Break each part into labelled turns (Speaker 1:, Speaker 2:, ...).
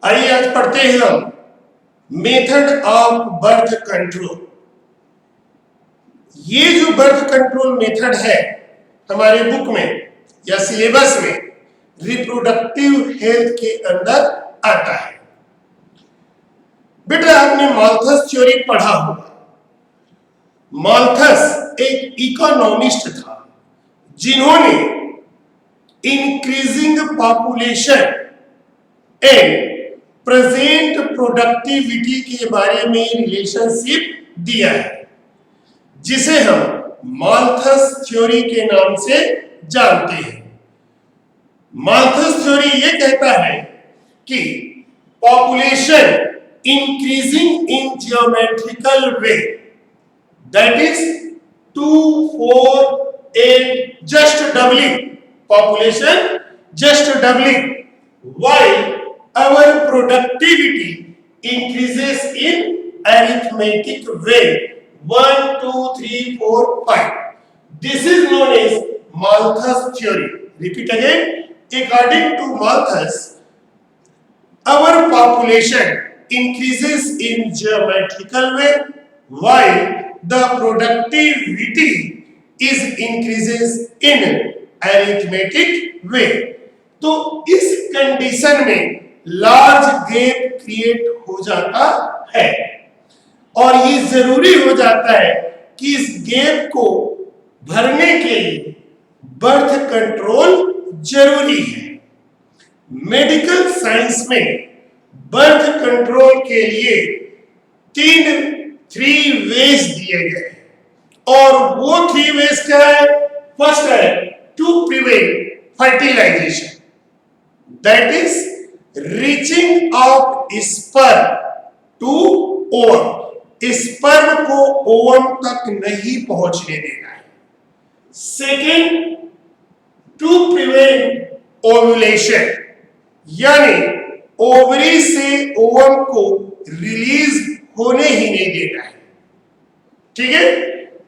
Speaker 1: आइए आज पढ़ते हैं हम मेथड ऑफ बर्थ कंट्रोल। ये जो बर्थ कंट्रोल मेथड है हमारे बुक में या सिलेबस में रिप्रोडक्टिव हेल्थ के अंदर आता है। बेटा आपने माल्थस थ्योरी पढ़ा होगा। माल्थस एक इकोनॉमिस्ट था जिन्होंने increasing population and present productivity के बारे में रिलेशनशिप दिया है, जिसे हम माल्थस थ्योरी के नाम से जानते हैं। माल्थस थ्योरी ये कहता है कि population increasing in geometrical way, that is 2, 4, 8, just doubling, population just doubling, while our productivity increases in arithmetic way 1, 2, 3, 4, 5. This is known as Malthus theory. Repeat again. According to Malthus, our population increases in geometrical way while the productivity is increases in arithmetic way. तो इस condition में large gap create हो जाता है और ये जरूरी हो जाता है कि इस गैप को भरने के लिए बर्थ कंट्रोल जरूरी है। मेडिकल साइंस में बर्थ कंट्रोल के लिए 3 वेज दिए गए और वो 3 वेज क्या है? फर्स्ट है to prevent fertilization, that is reaching out sperm to ovum, sperm को ओवम तक नहीं पहुंचने देना है। सेकेंड, टू प्रिवेंट ओव्यूलेशन, यानी ओवरी से ओवम को रिलीज होने ही नहीं देना है, ठीक है।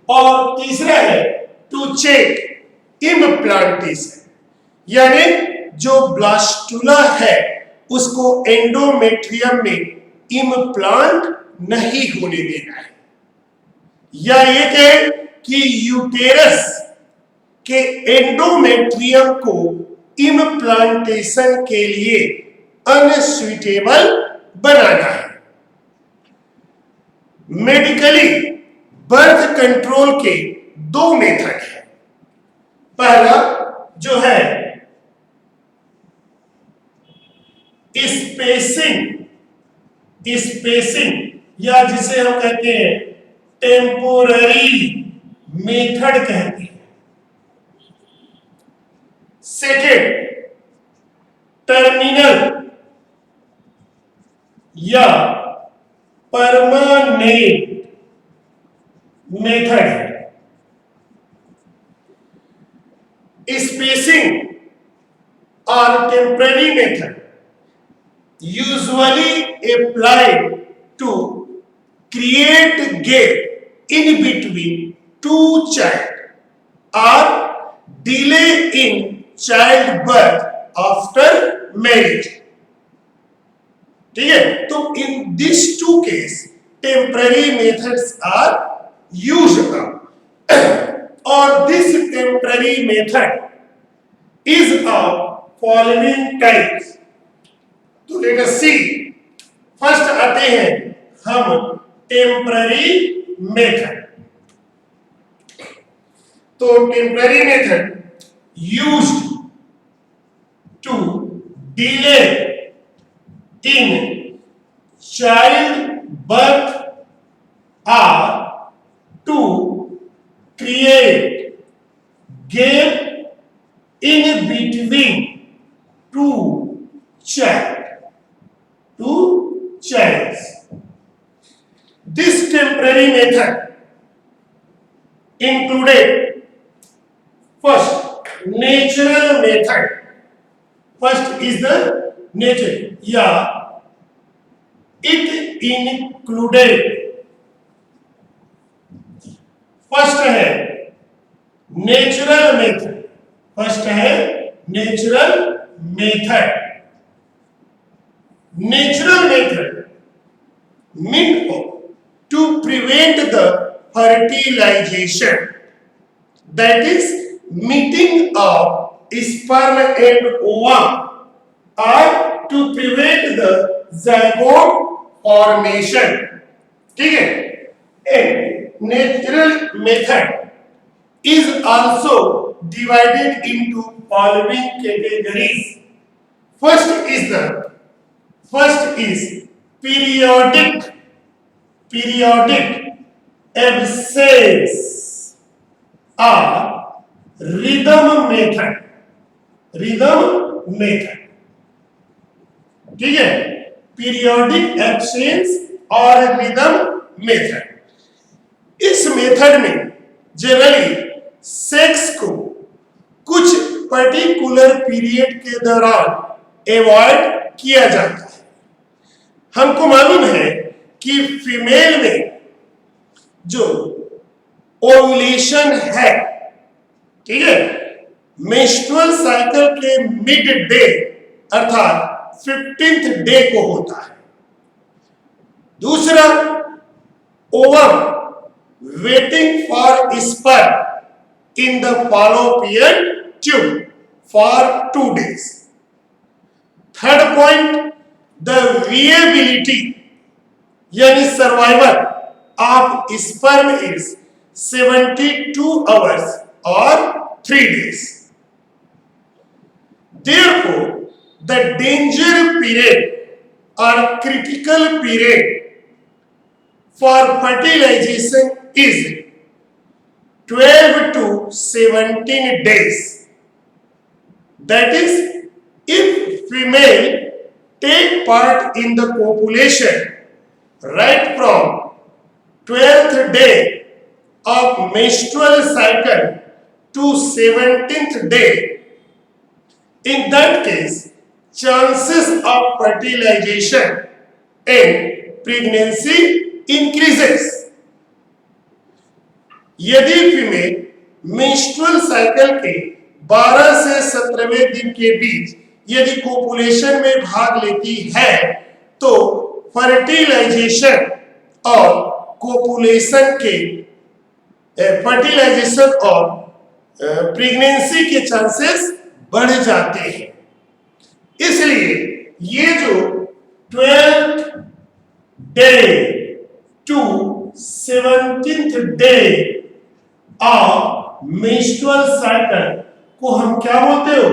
Speaker 1: और तीसरा है टू चेक इम्प्लांटेशन, यानी जो ब्लास्टुला है उसको एंडोमेट्रियम में इम्प्लांट नहीं होने देना है, या ये कहें कि यूटेरस के एंडोमेट्रियम को इम्प्लांटेशन के लिए अनसुइटेबल बनाना है। मेडिकली बर्थ कंट्रोल के 2 मेथड हैं। पहला जो है स्पेसिंग या जिसे हम कहते हैं टेम्पोररी मेथड कहते हैं। सेकेंड, टर्मिनल या परमानेंट मेथड है। स्पेसिंग और temporary method usually applied to create gap in between two child or delay in childbirth after marriage, ठीक है। तो in these 2 cases temporary methods are used or this temporary method is of following types. तो let us see, first आते हैं हम temporary method. तो temporary method used to delay in child birth और to create gap in between two childs. This temporary method included first natural method. First is the nature, it included first है natural method, first है natural method. natural method meant to prevent the fertilization, that is meeting of sperm and ovum, or to prevent the zygote formation. ठीक है? A natural method is also divided into following categories. First is periodic abscess or rhythm method. ठीक है? Periodic absence और rhythm method. इस method में generally sex को कुछ particular period के दौरान एवॉइड किया जाता है। हमको मालूम है कि फीमेल में जो ओव्यूलेशन है, ठीक है, मेंस्ट्रुअल साइकिल के मिड डे अर्थात 15th डे को होता है। दूसरा, ovum waiting for sperm in the fallopian tube for 2 days. Third point, the viability यानी survival of sperm is 72 hours or 3 days. Therefore, the danger period or critical period for fertilization is 12 to 17 days. That is, if female take part in the copulation right from 12th day of menstrual cycle to 17th day, in that case, chances of fertilization and pregnancy increases. यदि female menstrual cycle के 12 से 17वें दिन के बीच यदि copulation में भाग लेती है तो फर्टिलाइजेशन और कोपुलेशन के फर्टिलाइजेशन और प्रेगनेंसी के चांसेस बढ़ जाते हैं। इसलिए ये जो 12th day to 17th day of menstrual cycle को हम क्या बोलते हो?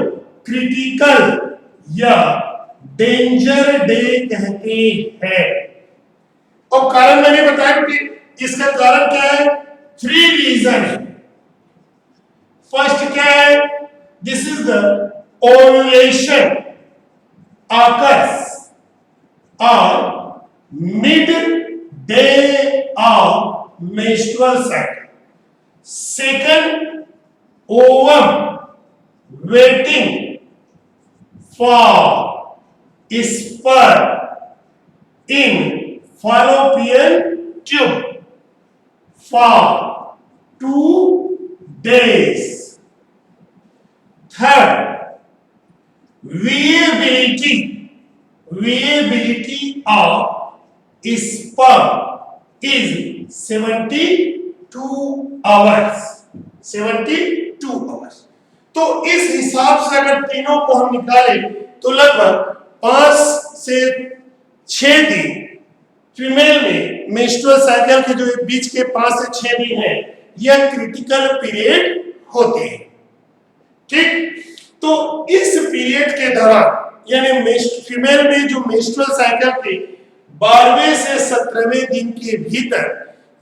Speaker 1: क्रिटिकल या डेंजर डे कहते हैं। और कारण मैंने बताया कि इसका कारण क्या है? 3 रीजन है। फर्स्ट क्या है? This is the ovulation occurs on mid-day of menstrual cycle. Second, ovum waiting for sperm in fallopian tube for 2 days. Third, viability of sperm is 72 hours. 72 hours. तो इस हिसाब से अगर तीनों को हम निकालें तो लगभग 5 से 6 दिन फीमेल में मेंस्ट्रुअल साइकिल के जो बीच के 5 से 6 दिन है यह क्रिटिकल पीरियड होते हैं। ठीक, तो इस पीरियड के दौरान यानी फीमेल में जो मेंस्ट्रुअल साइकिल के 12वें से 17वें दिन के भीतर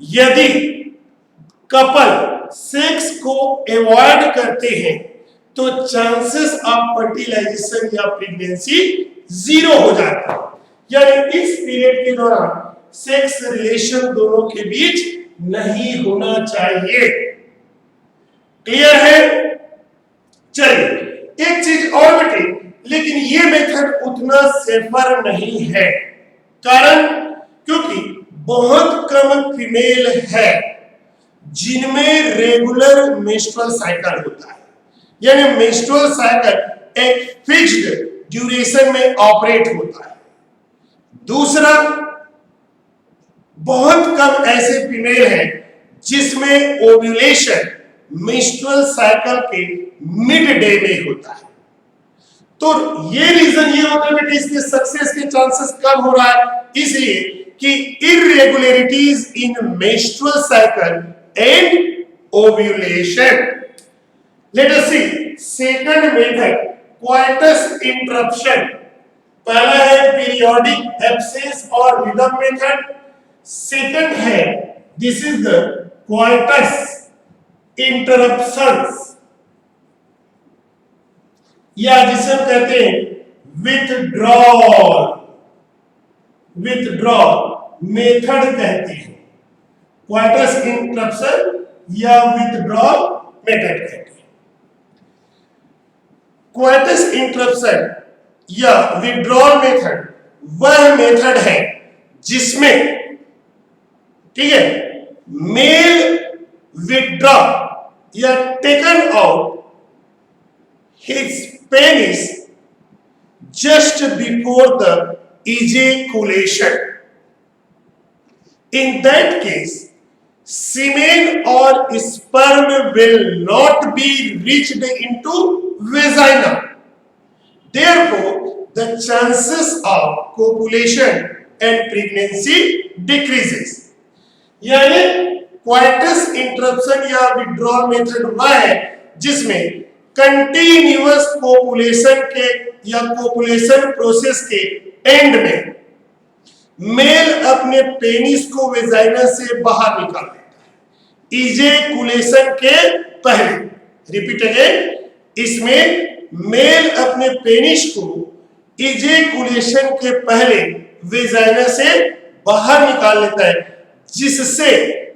Speaker 1: यदि कपल सेक्स को अवॉइड करते हैं तो चांसेस ऑफ फर्टिलाइजेशन या प्रेगनेंसी 0 हो जाता है। यानी इस पीरियड के दौरान सेक्स रिलेशन दोनों के बीच नहीं होना चाहिए। क्लियर है? चलिए एक चीज और बेटे, लेकिन ये मेथड उतना सेफर नहीं है। कारण क्योंकि बहुत कम फीमेल है जिनमें रेगुलर मेंस्ट्रुअल साइकिल होता है, यानी मेंस्ट्रुअल साइकिल एक फिक्स्ड ड्यूरेशन में ऑपरेट होता है। दूसरा, बहुत कम ऐसे फीमेल हैं जिसमें ओव्यूलेशन मेंस्ट्रुअल साइकिल के मिड डे में होता है। तो ये रीजन ये होता है बेटे इसके सक्सेस के चांसेस कम हो रहा है, इसलिए कि irregularities in menstrual cycle and ovulation. Let us see second method, coitus interruption. पहला है पीरियोडिक एब्सेंस और रिदम मेथड, सेकंड है this is the coitus interruptions, या जिसे हम कहते हैं विथड्रॉल मेथड कहते हैं, क्वाइटस इंटरप्शन या विथड्रॉल मेथड कहते हैं। क्वाइटस इंटरप्शन या विथड्रॉल मेथड वह मेथड है जिसमें, ठीक है, मेल विथड्रॉ या taken out his penis just before the ejaculation. In that case, semen or sperm will not be reached into vagina. Therefore, the chances of copulation and pregnancy decreases. यानी coitus interruption या withdrawal method वह है जिसमें continuous copulation के या copulation process के and में mail अपने पेनिस को वेजाइना से बाहर निकाल देता है इजेकुलेशन के पहले। रिपीट अगेन, इसमें मेल अपने पेनिस को इजेकुलेशन के पहले वेजाइना से बाहर निकाल लेता है, जिससे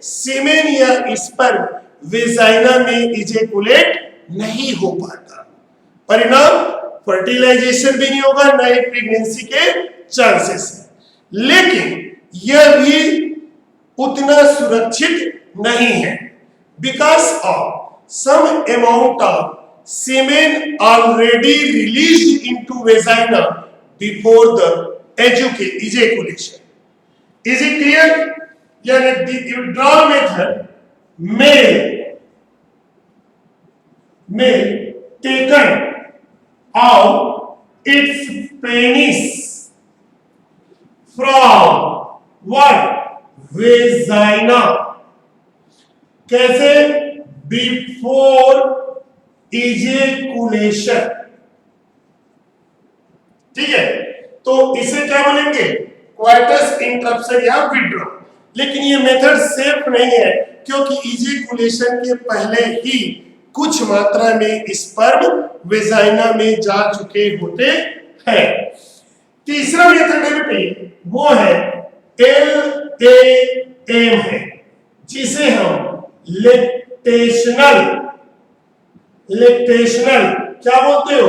Speaker 1: सीमेन या स्पर्म वेजाइना में इजेकुलेट नहीं हो पाता। परिणाम फर्टिलाइजेशन भी नहीं होगा, ना ही प्रेगनेंसी के चांसेस है। लेकिन यह भी उतना सुरक्षित नहीं है, because of some amount of semen already released into vagina before the ejaculation. Is it clear? यानी the withdrawal method may taken out its penis from what? Vagina. कैसे? Before ejaculation. ठीक है, तो इसे क्या बोलेंगे? क्वाइटस इंटरप्शन या withdraw. लेकिन ये मेथड सेफ नहीं है, क्योंकि इजेकुलेशन के पहले ही कुछ मात्रा में स्पर्म वेजाइना में जा चुके होते हैं। तीसरा मेथड है बेटे, वो है LAM है, जिसे हम लेक्टेशनल क्या बोलते हो?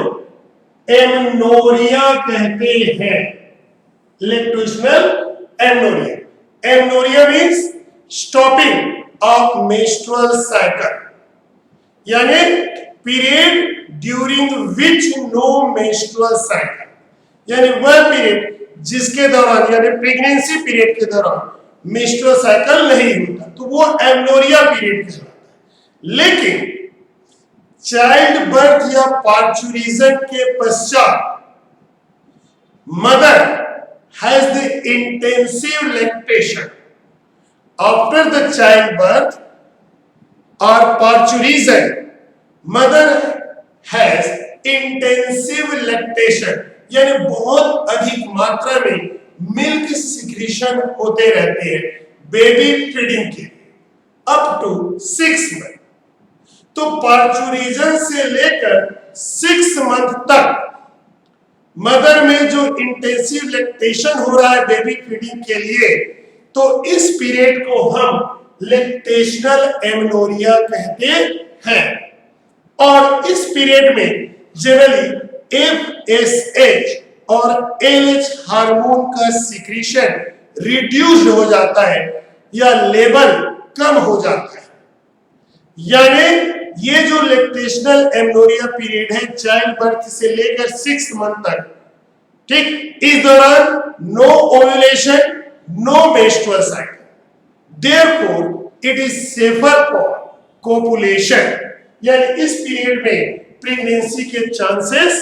Speaker 1: एमनोरिया कहते हैं। Lactational amenorrhoea. Amenorrhoea means stopping of menstrual cycle, यानी period during which no menstrual cycle, यानी वह पीरियड जिसके दौरान, यानी प्रेगनेंसी पीरियड के दौरान मेंस्ट्रुअल साइकिल नहीं होता, तो वो एमनोरिया पीरियड कहलाता है। लेकिन चाइल्ड बर्थ या पार्चुरिजन के पश्चात mother has the intensive lactation. After the childbirth or parturition, mother has intensive lactation, यानी बहुत अधिक मात्रा में मिल्क सिक्रीशन होते रहते हैं बेबी फीडिंग के अप टू 6 मंथ। तो पार्चुरिजन से लेकर 6 मंथ तक मदर में जो इंटेंसिव लैक्टेशन हो रहा है बेबी फीडिंग के लिए, तो इस पीरियड को हम लैक्टेशनल एमनोरिया कहते हैं। और इस पीरियड में जनरली FSH और LH हार्मोन का सिक्रीशन रिड्यूस्ड हो जाता है या लेवल कम हो जाता है। यानी ये जो लैक्टेशनल एमनोरिया पीरियड है चाइल्ड बर्थ से लेकर 6 मंथ तक, ठीक, इस दौरान no ovulation, no menstrual cycle, therefore it is safer for copulation, यानी इस पीरियड में प्रेगनेंसी के चांसेस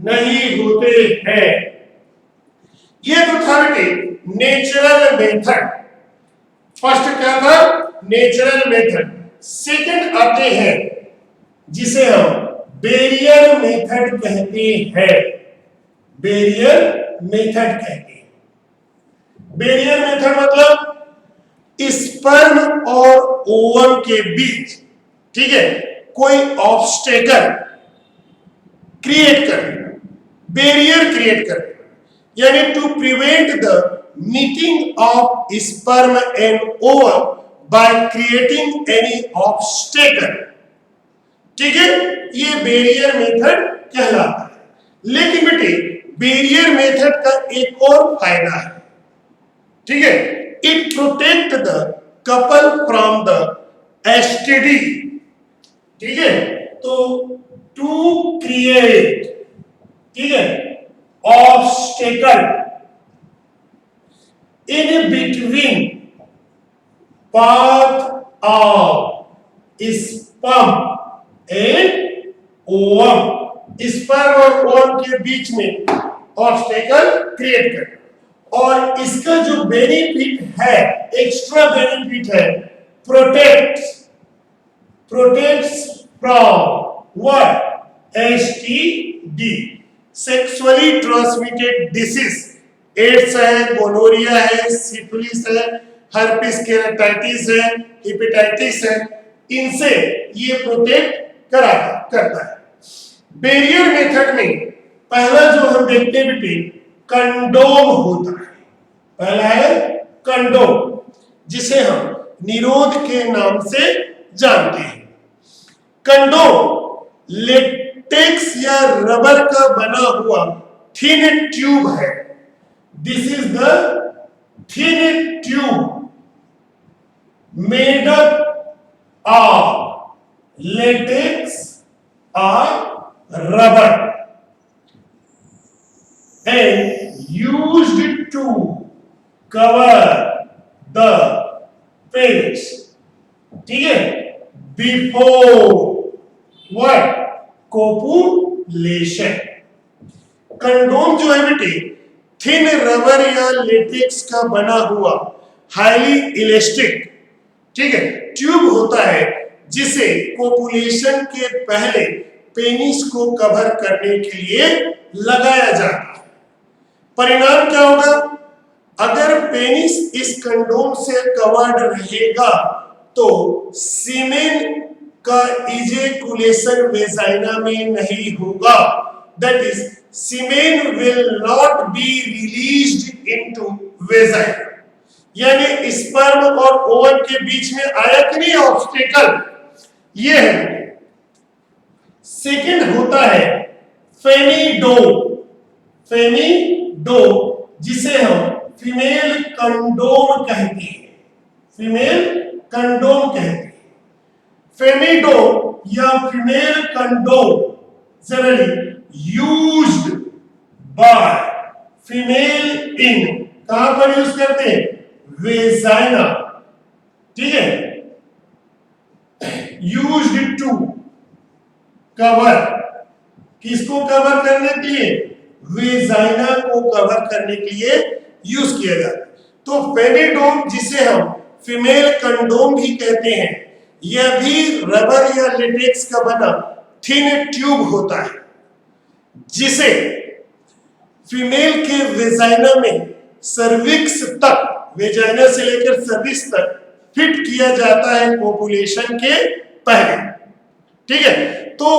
Speaker 1: नहीं होते हैं। ये तो था नेचुरल मेथड। फर्स्ट क्या था? Natural method. सेकंड आते हैं जिसे हम बैरियर मेथड कहते हैं। बैरियर मेथड कहते हैं। बैरियर मेथड मतलब स्पर्म और ओवम के बीच, ठीक है, कोई ऑब्स्टेकल क्रिएट कर देना, बैरियर क्रिएट कर देना, यानी to prevent the meeting of sperm and ovum by creating any obstacle, ठीक है, ये बैरियर मेथड कहलाता है। लेकिन बेटे बैरियर मेथड का एक और फायदा है, ठीक है, it protect the couple from the STD, ठीक है, तो टू क्रिएट, ठीक है, obstacle in between path of sperm and ovum, sperm और ओवम के बीच में ऑब्स्टेकल क्रिएट कर, और इसका जो बेनिफिट है, एक्स्ट्रा बेनिफिट है, protects from what? STD, sexually transmitted disease. AIDS है, गोनोरिया है, सिफिलिस है, हर्पिस केराटाइटिस है, हेपेटाइटिस है, इनसे ये प्रोटेक्ट करता है। बैरियर मेथड में पहला जो हम देखते हैं बेटे कंडोम होता है। पहला है कंडोम, जिसे हम निरोध के नाम से जानते हैं। कंडोम लेटेक्स या रबर का बना हुआ थिन ट्यूब है। This is the thin tube made up of latex और rubber and used to cover the face, ठीक है, before what? Copulation। कंडोम जो है बेटे थिन रबर या लेटेक्स का बना हुआ हाईली इलास्टिक, ठीक है, ट्यूब होता है जिसे कोपुलेशन के पहले पेनिस को कवर करने के लिए लगाया जाता है। परिणाम क्या होगा? अगर पेनिस इस कंडोम से कवर्ड रहेगा तो सीमेन का इजेकुलेशन वेजाइना में नहीं होगा, that is semen will not be released into vagina, यानी स्पर्म और ओवम के बीच में आया कि नहीं ऑब्स्टेकल, ये है। सेकंड होता है फेमिडो, जिसे हम फीमेल कंडोम कहते हैं। फीमेल कंडोम कहते हैं। फेमिडो या female condom generally used by female इन, कहां पर यूज करते हैं? वेजाइना, ठीक है, यूज्ड टू कवर, किसको कवर करने के लिए? वेजाइना को कवर करने के लिए यूज किया जाता है। तो फेमिडोम, जिसे हम फीमेल कंडोम भी कहते हैं, यह भी रबर या लेटेक्स का बना थिन ट्यूब होता है जिसे फीमेल के वेजाइना में सर्विक्स तक, वेजाइना से लेकर सर्विक्स तक फिट किया जाता है कोपुलेशन के पहले, ठीक है। तो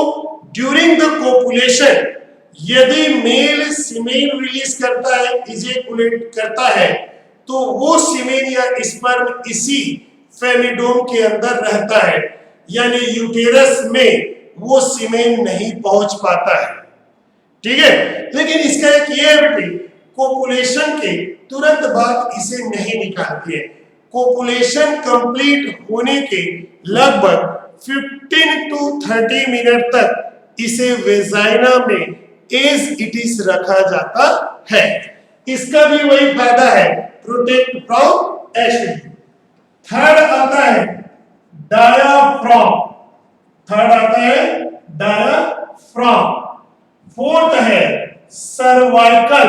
Speaker 1: ड्यूरिंग द कोपुलेशन यदि मेल सीमेन रिलीज करता है, इजेकुलेट करता है, तो वो सीमेन या स्पर्म इसी फेमिडोम के अंदर रहता है, यानी यूटेरस में वो सीमेन नहीं पहुंच पाता है, ठीक है। लेकिन इसका एक ये है, कोपुलेशन के तुरंत बाद इसे नहीं निकालती है। कोपुलेशन कंप्लीट होने के लगभग 15 to 30 मिनट तक इसे वेजाइना में एज इट इज रखा जाता है। इसका भी वही फायदा है, प्रोटेक्ट फ्रॉम एसिड। थर्ड आता है डायाफ्राम, थर्ड आता है डायाफ्राम। फोर्थ है सर्वाइकल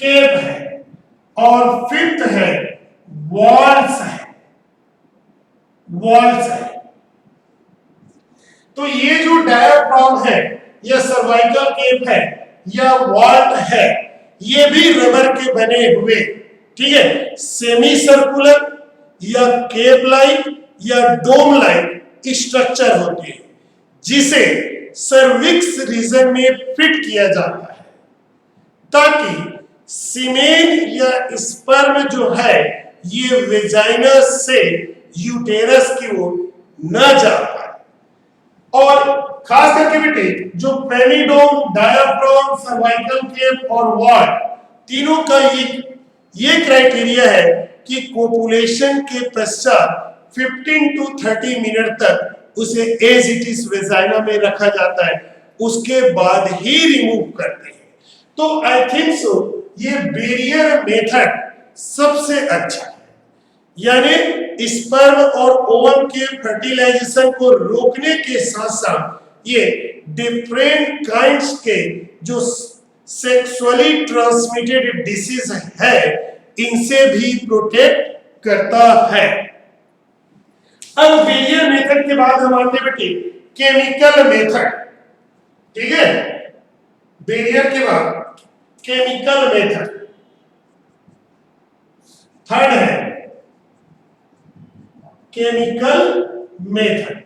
Speaker 1: केप है, और फिफ्थ है वॉल्स है, वॉल्स है। तो ये जो डायाफ्राम है या सर्वाइकल केप है या वॉल्ट है, ये भी रबर के बने हुए, ठीक है, सेमी सर्कुलर या केप लाइक या डोम लाइक स्ट्रक्चर होते हैं, जिसे सर्विक्स रीजन में फिट किया जाता है ताकि सीमेन या स्पर्म जो है ये वेजाइना से यूटेरस की ओर न जा पाए। और खास करके बेटे जो पेनिडोम, डायाफ्राम, सर्वाइकल केप और वॉल, तीनों का ये क्राइटेरिया है कि कोपुलेशन के पश्चात 15 to 30 मिनट तक उसे एज इट इज वेजाइना में रखा जाता है, उसके बाद ही रिमूव करते हैं। तो आई थिंक सो ये बैरियर मेथड सबसे अच्छा है, यानी स्पर्म और ओवम के फर्टिलाइजेशन को रोकने के साथ साथ ये डिफरेंट काइंड्स के जो सेक्सुअली ट्रांसमिटेड डिसीज है इनसे भी प्रोटेक्ट करता है। अब बैरियर मेथड के बाद हम आते बेटे केमिकल मेथड, ठीक है, बैरियर के बाद केमिकल मेथड। थर्ड है केमिकल मेथड।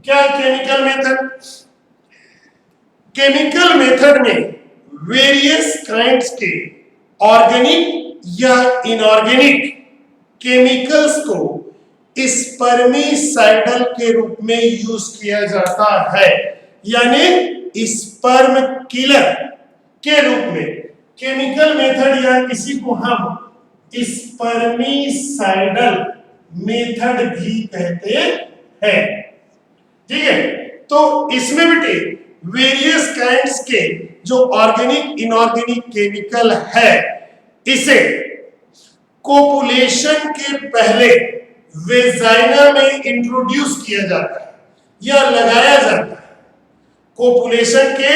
Speaker 1: क्या केमिकल मेथड? केमिकल मेथड में वेरियस काइंड्स के ऑर्गेनिक या इनऑर्गेनिक केमिकल्स को स्पर्मिसाइडल के रूप में यूज किया जाता है, यानी स्पर्म किलर के रूप में केमिकल मेथड, या इसी को हम स्पर्मिसाइडल मेथड भी कहते हैं, ठीक है। तो इसमें बेटे वेरियस काइंड्स के जो ऑर्गेनिक इनऑर्गेनिक केमिकल है इसे कोपुलेशन के पहले वेजाइना में इंट्रोड्यूस किया जाता है या लगाया जाता है। कोपुलेशन के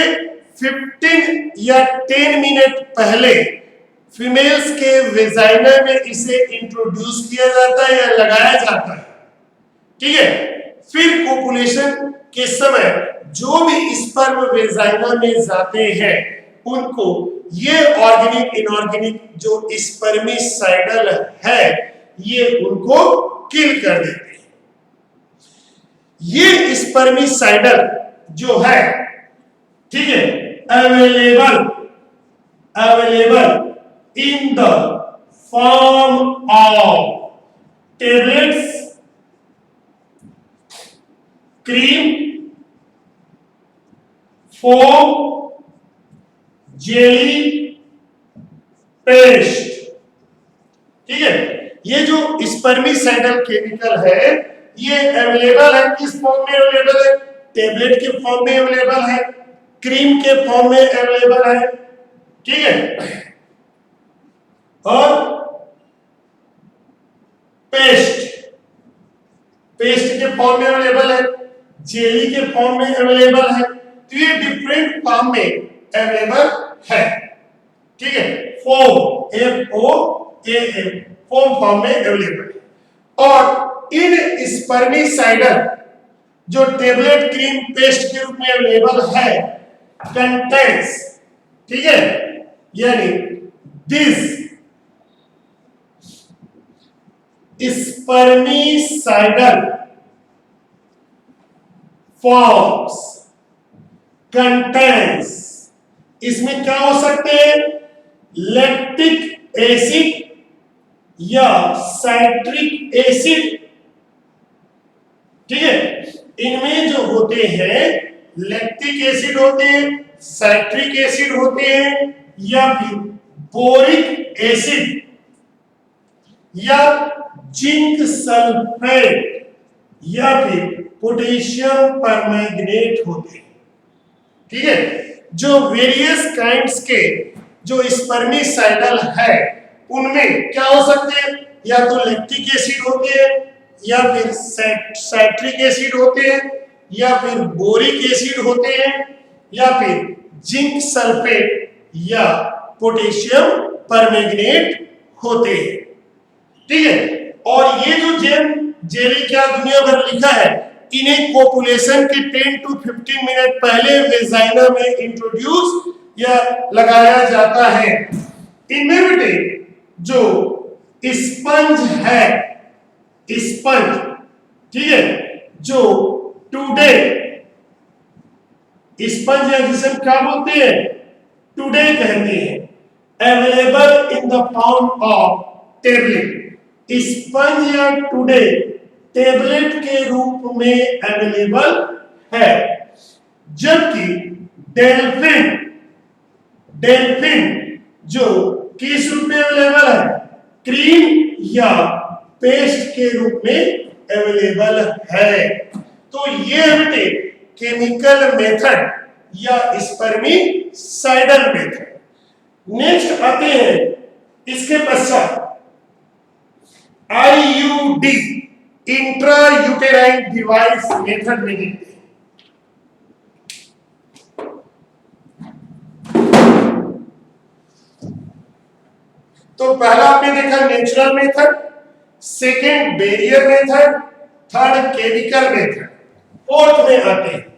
Speaker 1: 15 या 10 मिनट पहले फीमेल्स के वेजाइना में इसे इंट्रोड्यूस किया जाता है या लगाया जाता है, ठीक है। फिर कोपुलेशन के समय जो भी स्पर्म वेजाइना में जाते हैं उनको ये ऑर्गेनिक इनऑर्गेनिक जो स्पर्मिसाइडल है ये उनको किल कर देते हैं। ये स्पर्मिसाइडल जो है, ठीक है, available in the form of tablets, cream, foam, jelly, paste, ठीक है। ये जो स्पर्मिसाइडल केमिकल है ये अवेलेबल है, किस फॉर्म में अवेलेबल है? टेबलेट के फॉर्म में अवेलेबल है, क्रीम के फॉर्म में अवेलेबल है, ठीक है, और पेस्ट के फॉर्म में अवेलेबल है, जेली के फॉर्म में अवेलेबल है। तो ये डिफरेंट फॉर्म में अवेलेबल है, ठीक है। फोम, FOAM, फोम फॉर्म में अवेलेबल है। और इन स्पर्मिसाइडल जो टेबलेट, क्रीम, पेस्ट के रूप में अवेलेबल है कंटेंट्स, ठीक है, यानी दिस spermicidal forms contains, इसमें क्या हो सकते हैं? लैक्टिक एसिड या साइट्रिक एसिड, ठीक है। इनमें जो होते हैं लैक्टिक एसिड होते हैं, साइट्रिक एसिड होते हैं, या फिर बोरिक एसिड या जिंक सल्फेट या फिर पोटेशियम परमैंगनेट होते हैं, ठीक है। जो वेरियस काइंड्स के जो स्पर्मिसाइडल है उनमें क्या हो सकते हैं, या तो लैक्टिक एसिड होते हैं, या फिर साइट्रिक एसिड होते हैं, या फिर बोरिक एसिड होते हैं, या फिर जिंक सल्फेट या पोटेशियम परमैंगनेट होते हैं। ठीक है, और ये जो जेम जेली क्या दुनिया भर लिखा है, इन्हें कोपुलेशन के 10 to 15 मिनट पहले वेजाइना में इंट्रोड्यूस या लगाया जाता है। इनमें बेटे जो स्पंज है, स्पंज, ठीक है, जो टुडे स्पंज है जिसे हम क्या बोलते हैं, टुडे कहते हैं, available in the form of tablet. Sponge या टुडे टेबलेट के रूप में अवेलेबल है, जबकि डेल्फिन डेल्फिन जो किस रूप में अवेलेबल है, क्रीम या पेस्ट के रूप में अवेलेबल है। तो ये बेटे केमिकल मेथड या स्पर्मिसाइडल मेथड। नेक्स्ट आते हैं इसके पश्चात IUD intra uterine device method में देखते हैं। तो पहला आपने देखा natural method, second barrier method, third chemical method, fourth में आते हैं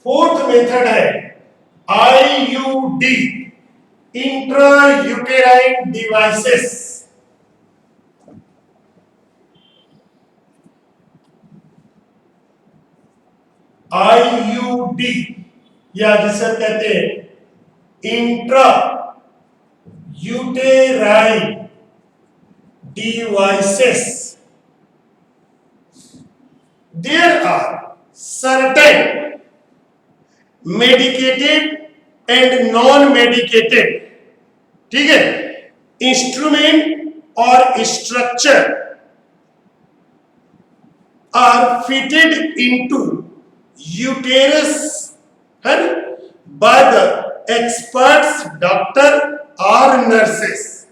Speaker 1: फोर्थ मेथड है IUD intra uterine devices. IUD या जिसे कहते हैं intra uterine devices. There are certain medicated and non medicated, ठीक है, इंस्ट्रूमेंट और structure are fitted into uterus by the experts doctor or nurses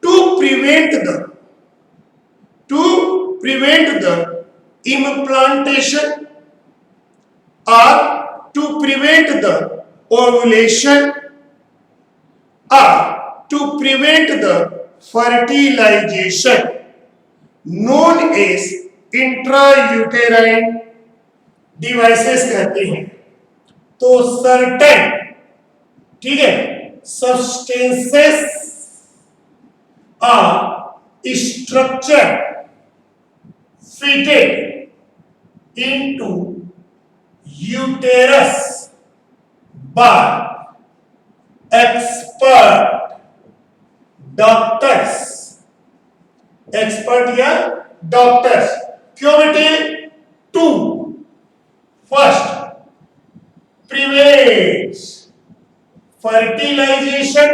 Speaker 1: to prevent the implantation or to prevent the ovulation or to prevent the fertilization, known as intrauterine devices कहते हैं। तो certain, ठीक है, substances are structure fitted into uterus by expert doctors, expert या doctors. क्यों बेटे? Two First, prevents fertilization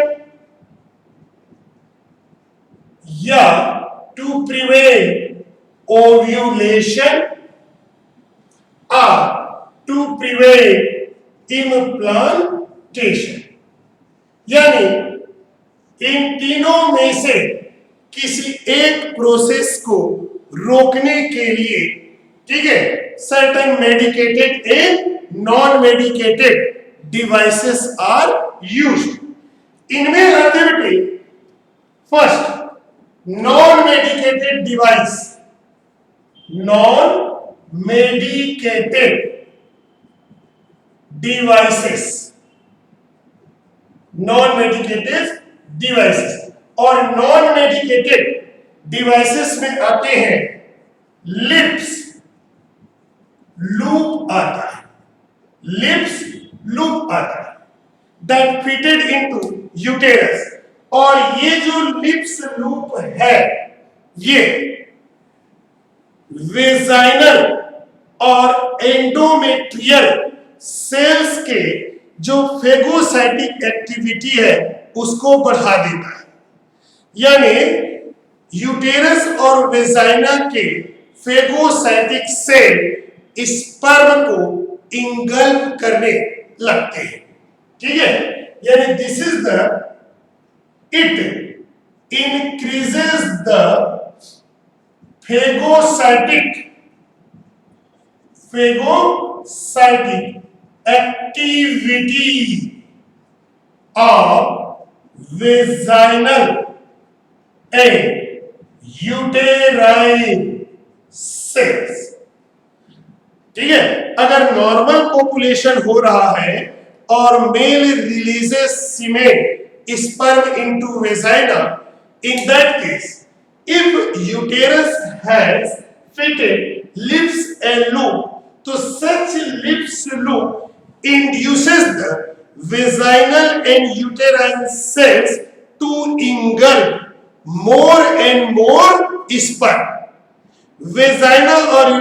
Speaker 1: या to prevent ovulation or to prevent implantation। यानी इन तीनों में से किसी एक प्रोसेस को रोकने के लिए, ठीक है, certain medicated and non-medicated devices are used। इनमें आते बेटे first non-medicated device, non-medicated devices, non-medicated devices। और non-medicated devices में आते हैं लिप्स, लूप आता है, लिप्स लूप आता है दैट फिटेड इनटू यूटेरस। और ये जो लिप्स लूप है ये वेजाइनल और एंडोमेट्रियल सेल्स के जो फेगोसाइटिक एक्टिविटी है उसको बढ़ा देता है। यानी यूटेरस और वेजाइना के फेगोसाइटिक सेल स्पर्म को इंगल्फ करने लगते हैं। ठीक है, यानी this is the it increases the phagocytic activity of vaginal and uterine cells. ठीक है, अगर नॉर्मल पॉपुलेशन हो रहा है और male releases semen sperm into vagina, in that case if uterus has fitted lips and loop, तो such lips loop induces the vaginal and uterine cells to engulf more and more sperm। Vagina और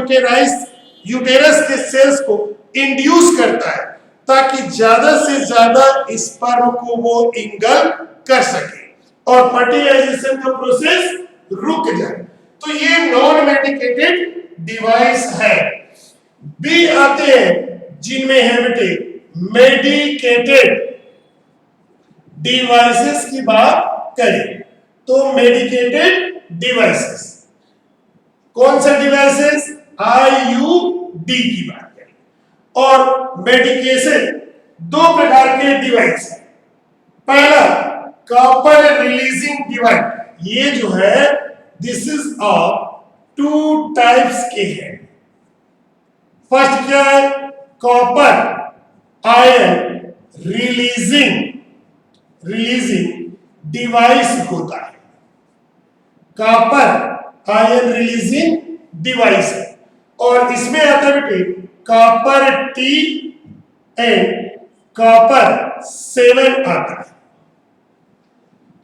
Speaker 1: uterus के sales को induce करता है ताकि ज्यादा से ज्यादा स्पर्म को वो इंगल्फ कर सके और फर्टिलाइजेशन का प्रोसेस रुक जाए। तो ये नॉन मेडिकेटेड डिवाइस है। बी आते हैं जिनमें है बेटे मेडिकेटेड डिवाइसेस की बात करें तो मेडिकेटेड डिवाइसेस कौन सा डिवाइसेस आईयूडी की बात करें। और मेडिकेशन दो प्रकार के डिवाइस है। पहला कॉपर रिलीजिंग डिवाइस, ये जो है this is of two types के हैं। फर्स्ट क्या है, कॉपर आयन रिलीजिंग डिवाइस होता है। कॉपर आयन रिलीजिंग डिवाइस है और इसमें आता है बेटे कॉपर टी एंड कॉपर 7 आता है।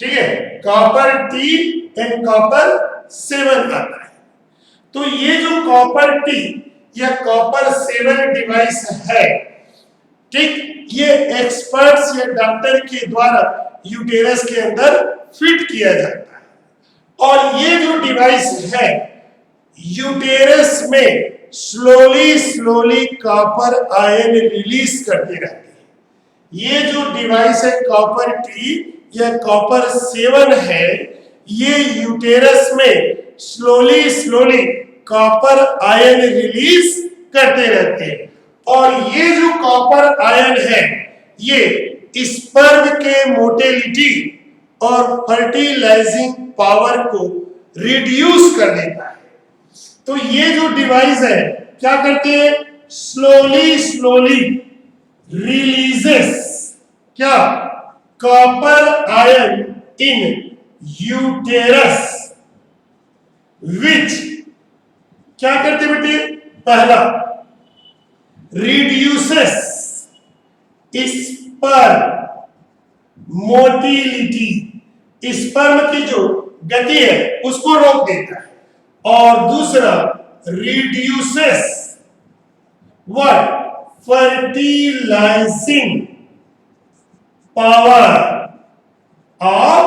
Speaker 1: ठीक है, कॉपर टी एंड कॉपर 7 आता है। तो ये जो कॉपर टी या कॉपर 7 डिवाइस है, ठीक, ये एक्सपर्ट्स या डॉक्टर के द्वारा यूटेरस के अंदर फिट किया जाता है। और ये जो डिवाइस है यूटेरस में स्लोली कॉपर आयन रिलीज करते रहते हैं। ये जो डिवाइस है कॉपर टी या कॉपर 7 है, ये यूटेरस में स्लोली कॉपर आयन रिलीज करते रहते हैं। और ये जो कॉपर आयन है ये स्पर्म के मोटिलिटी और फर्टिलाइजिंग पावर को रिड्यूस कर देता है। तो ये जो डिवाइस है क्या करते हैं, स्लोली रिलीजेस क्या कॉपर आयन इन यूटेरस विच क्या करते बेटे, पहला रिड्यूसेस स्पर्म मोटिलिटी, स्पर्म की जो गति है उसको रोक देता है। और दूसरा reduces what fertilising power of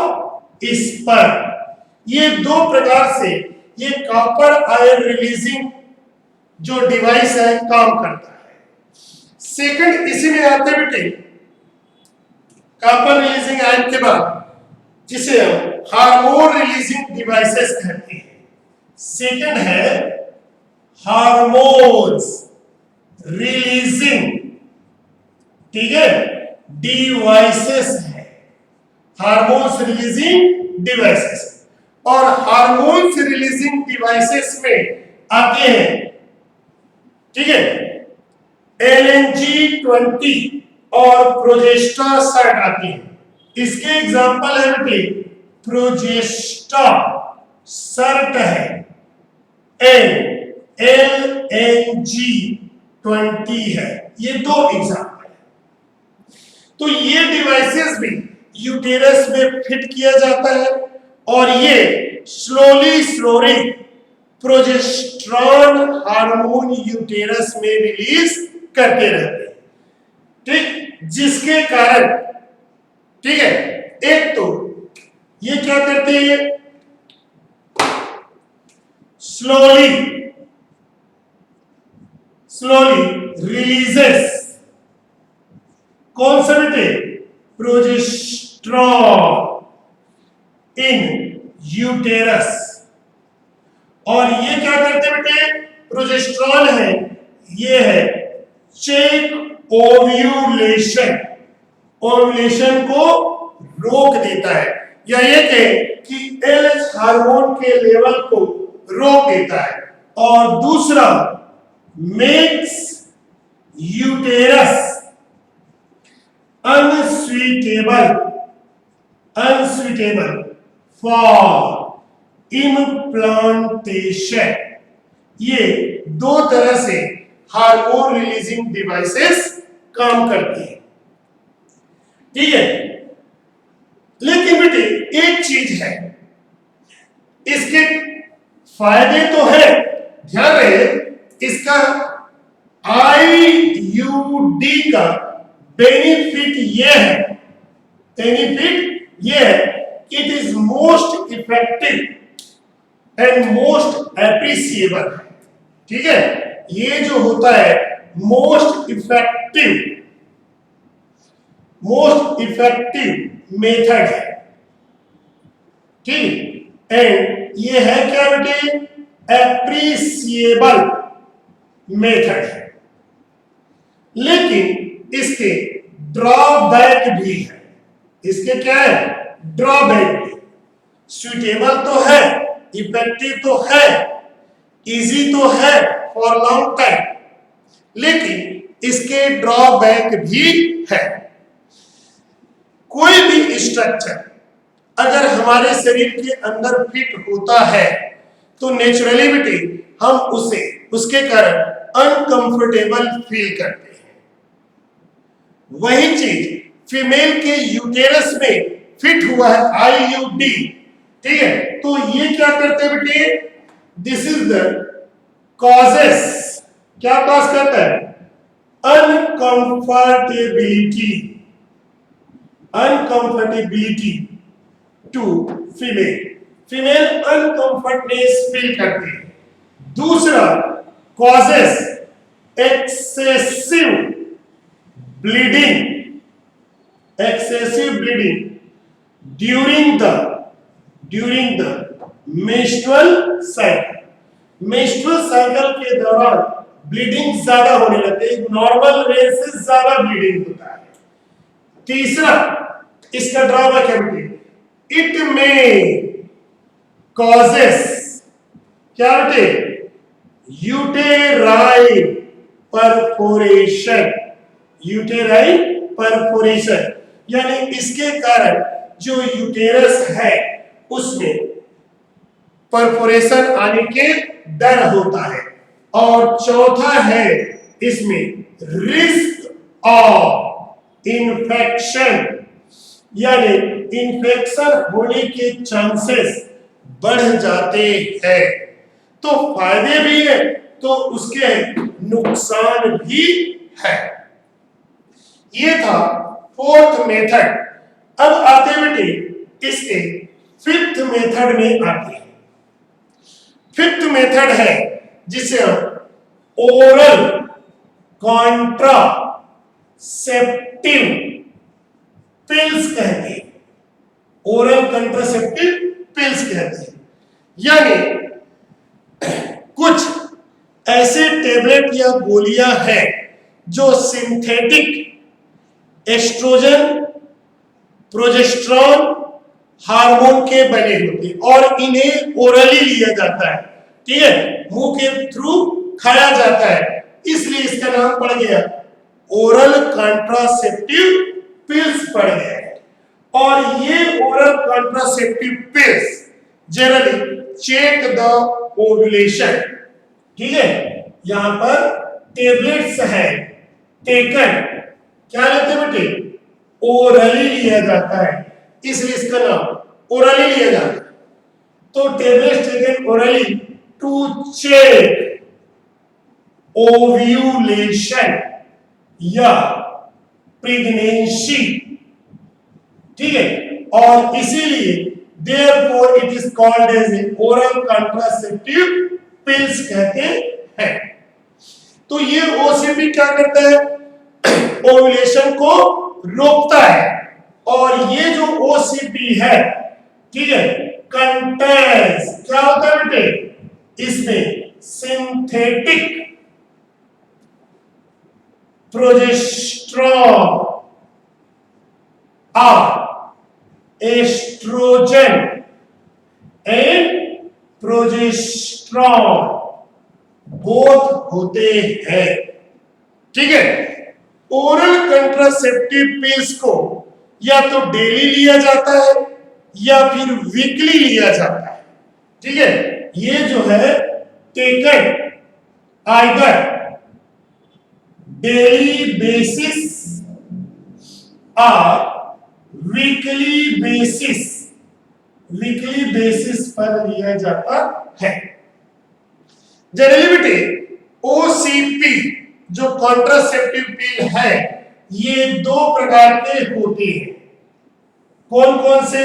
Speaker 1: sperm. ये दो प्रकार से ये कॉपर आयन रिलीजिंग जो डिवाइस है काम करता है। सेकंड इसी में आते बेटे कॉपर रिलीजिंग आयन के बाद जिसे हम हार्मोन रिलीजिंग डिवाइसेस कहते हैं। सेकंड है हार्मोन्स रिलीजिंग, ठीक है, डिवाइसेस है, हार्मोन्स रिलीजिंग डिवाइसेस। और हार्मोन्स रिलीजिंग डिवाइसेस में आते हैं, ठीक है, LNG-20 और प्रोजेस्टासाइड आती है। इसके एग्जांपल है बेटे प्रोजेस्टा सर्ट है एंड LNG-20 है। ये दो एग्जाम्पल है। तो ये डिवाइसेस भी यूटेरस में फिट किया जाता है और ये स्लोली प्रोजेस्टेरॉन हार्मोन यूटेरस में रिलीज करते रहते हैं, ठीक, जिसके कारण, ठीक है, एक तो ये क्या करते हैं, स्लोली रिलीजेस कौन सा बेटे, प्रोजेस्टेरॉन इन यूटेरस। और ये क्या करते बेटे, प्रोजेस्टेरॉन है, ये है चेक ओव्यूलेशन को रोक देता है, या ये कि एलएच हार्मोन के लेवल को रोक देता है। और दूसरा, मेक्स यूटेरस अनस्वीटेबल फॉर इम्प्लांटेशन। ये दो तरह से हार्मोन रिलीजिंग डिवाइसेस काम करती हैं, ठीक है। लेकिन बेटे एक चीज है, इसके फायदे तो है, ध्यान रहे, इसका आईयूडी का बेनिफिट ये है, it is most effective and most appreciable, ठीक है। ये जो होता है मोस्ट इफेक्टिव मेथड है, ठीक, एंड ये है क्या बेटे, एप्रिसिएबल मेथड है। लेकिन इसके ड्रॉबैक भी है, इसके क्या है, ड्रॉबैक भी। सुइटेबल तो है, इफेक्टिव तो है, इजी तो है फॉर लॉन्ग टाइम, लेकिन इसके ड्रॉबैक भी है। कोई भी स्ट्रक्चर अगर हमारे शरीर के अंदर फिट होता है तो नेचुरली बेटे हम उसके कारण अनकंफर्टेबल फील करते हैं। वही चीज फीमेल के यूटेरस में फिट हुआ है आईयूडी, ठीक है। तो ये क्या करते हैं बेटे, दिस इज द कॉजेस, क्या कॉज करता है, अनकंफर्टेबिलिटी टू फीमेल अनकंफर्टनेस फील करती है। दूसरा, causes excessive bleeding during the menstrual cycle के दौरान ब्लीडिंग ज्यादा होने लगती है, नॉर्मल रेंज से ज्यादा ब्लीडिंग होता है। तीसरा, इसका ड्रॉबैक है बेटे, इट में कॉजेस क्या बेटे, यूटेराइन परफोरेशन, यानी इसके कारण जो यूटेरस है उसमें परफोरेशन आने के डर होता है। और चौथा है इसमें रिस्क ऑफ इन्फेक्शन, यानी इन्फेक्शन होने के चांसेस बढ़ जाते हैं। तो फायदे भी है तो उसके नुकसान भी है। ये था फोर्थ मेथड। अब आते बेटे इसके फिफ्थ मेथड में आते हैं। फिफ्थ मेथड है जिसे हम ओरल कॉन्ट्रासेप्टिव पिल्स कहते हैं, ओरल कॉन्ट्रासेप्टिव पिल्स कहते हैं। यानी कुछ ऐसे टेबलेट या गोलियां हैं जो सिंथेटिक एस्ट्रोजन प्रोजेस्टेरॉन हार्मोन के बने होते हैं और इन्हें ओरली लिया जाता है, ठीक है, मुंह के थ्रू खाया जाता है, इसलिए इसका नाम पड़ गया ओरल कॉन्ट्रासेप्टिव पिल्स पड़ गया है। और ये oral contraceptive pills generally check the ovulation, ठीक है। यहां पर टेबलेट्स है टेकन, क्या लेते हैं बेटे, ओरली लिया जाता है, इसलिए इसका नाम ओरली लिया जाता है। तो tablets taken orally to check ovulation या प्रेगनेंसी, ठीक है, और इसीलिए therefore it is called as a oral contraceptive pills कहते हैं। तो ये ओसीपी क्या करता है, ओव्यूलेशन को रोकता है, और ये जो ओसीपी है, ठीक है, कंटेन्स, क्या होता है बेटे, इसमें सिंथेटिक प्रोजेस्टेरॉन और एस्ट्रोजन एंड प्रोजेस्टेरॉन बोथ होते हैं, ठीक है। ओरल कंट्रासेप्टिव पिल्स को या तो डेली लिया जाता है या फिर वीकली लिया जाता है, ठीक है। ये जो है टेकन आइदर डेली बेसिस और वीकली बेसिस पर लिया जाता है। जनरली बेटे ओसीपी जो कॉन्ट्रासेप्टिव पिल है, ये दो प्रकार के होते हैं। कौन कौन से,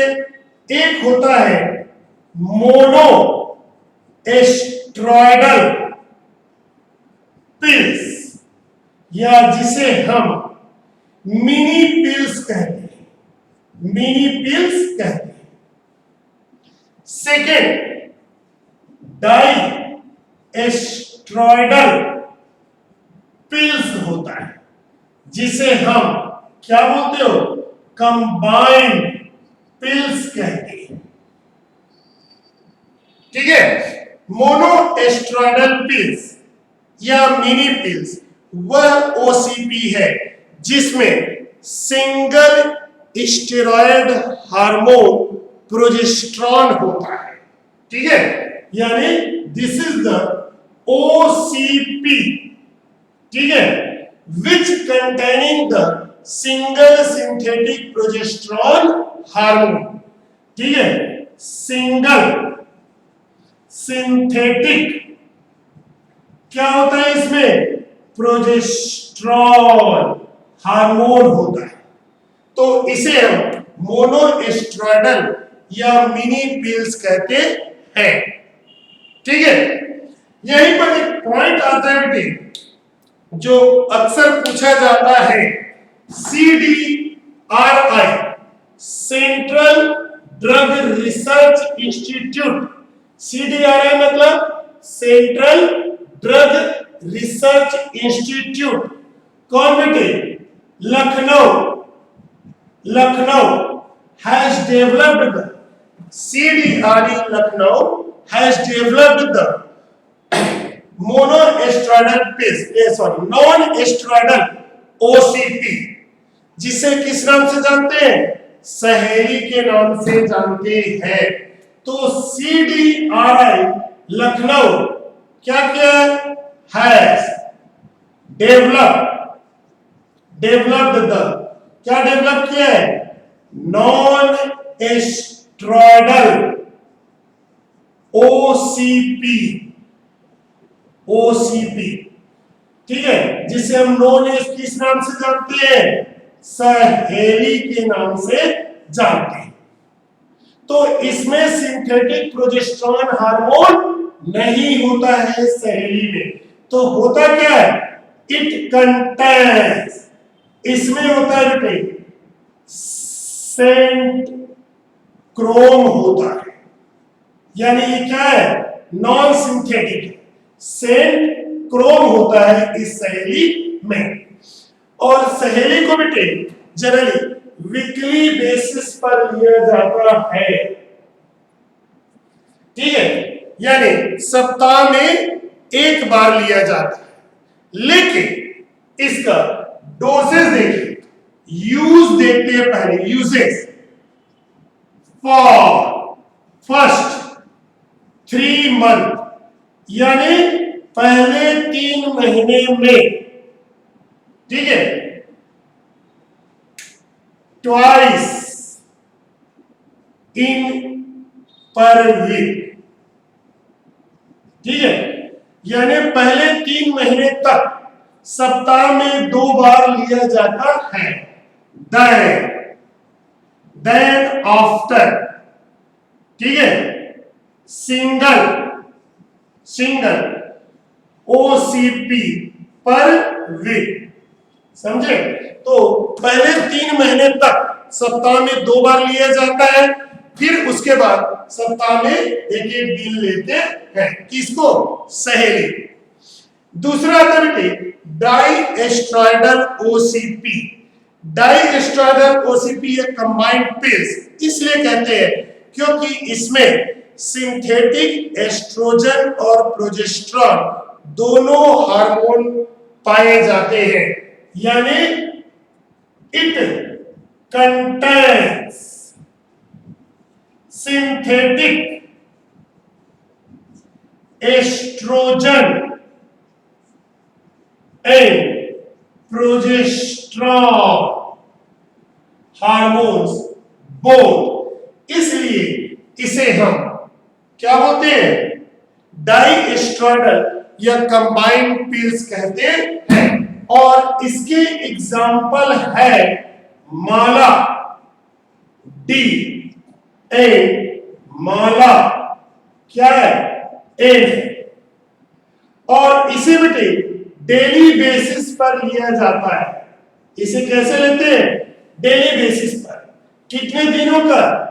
Speaker 1: एक होता है मोनो एस्ट्रॉयडल पिल्स, या जिसे हम मिनी पिल्स कहते हैं, सेकेंड डाई एस्ट्रॉयडल पिल्स होता है, जिसे हम क्या बोलते हो, कंबाइंड पिल्स कहते हैं, ठीक है। मोनो एस्ट्रॉयडल पिल्स या मिनी पिल्स वह ओसीपी है जिसमें सिंगल स्टेरॉयड हार्मोन प्रोजेस्टेरॉन होता है, ठीक है, यानी दिस इज द ओसीपी, ठीक है, which containing the single synthetic progesterone hormone, ठीक है, सिंगल सिंथेटिक क्या होता है इसमें, प्रोजेस्टेरॉन हार्मोन होता है। तो इसे हम मोनोएस्ट्रॉयडल या मिनी पिल्स कहते हैं, ठीक है। यहीं पर एक पॉइंट आता है बेटे जो अक्सर पूछा जाता है, CDRI central drug research institute, CDRI मतलब सेंट्रल ड्रग रिसर्च इंस्टीट्यूट, कौन बेटे, Lucknow has developed the, CDRI Lucknow has developed the monosteroidal pills, non steroidal OCP, जिसे किस नाम से जानते हैं, सहेली के नाम से जानते हैं। तो CDRI लखनऊ क्या किया, हैज डेवलप्ड द, क्या डेवलप किया है, नॉन एस्ट्रॉयडल ओसीपी, ठीक है, जिसे हम नॉन किस नाम से जानते हैं, सहेली के नाम से जानते हैं। तो इसमें सिंथेटिक प्रोजेस्टेरॉन हार्मोन नहीं होता है सहेली में, तो होता क्या है, इट कंटेन्स, इसमें होता है बेटे सेंट क्रोम होता है, यानी ये क्या है, नॉन सिंथेटिक, सेंट क्रोम होता है इस सहेली में। और सहेली को बेटे जनरली वीकली बेसिस पर लिया जाता है, ठीक है, यानी सप्ताह में एक बार लिया जाता है। लेकिन इसका डोसेज देखिए, यूज देखते हैं पहले, यूजेस फॉर फर्स्ट 3 मंथ, यानी पहले 3 महीने में ठीक है, ट्वाइस इन पर वीक, ठीक है, यानी पहले 3 महीने तक सप्ताह में 2 बार लिया जाता है। देन आफ्टर, ठीक है, सिंगल ओसीपी पर वीक, समझे? तो पहले 3 महीने तक सप्ताह में 2 बार लिया जाता है, फिर उसके बाद सप्ताह में एक दिन लेते हैं। किसको? सहेली। दूसरा आता बेटे डाइएस्ट्राइडल ओसीपी। डाइएस्ट्राइडल ओसीपी एक कंबाइंड पिल्स इसलिए कहते हैं क्योंकि इसमें सिंथेटिक एस्ट्रोजन और प्रोजेस्टेरॉन दोनों हार्मोन पाए जाते हैं, यानी it contains synthetic oestrogen and progesterone hormones both, इसलिए इसे हम क्या बोलते हैं? डाइएस्ट्राइडल या कंबाइंड पिल्स कहते हैं। और इसके एग्जाम्पल है माला डी एंड माला क्या है? एन। और इसे बेटे डेली बेसिस पर लिया जाता है। इसे कैसे लेते हैं? डेली बेसिस पर। कितने दिनों का?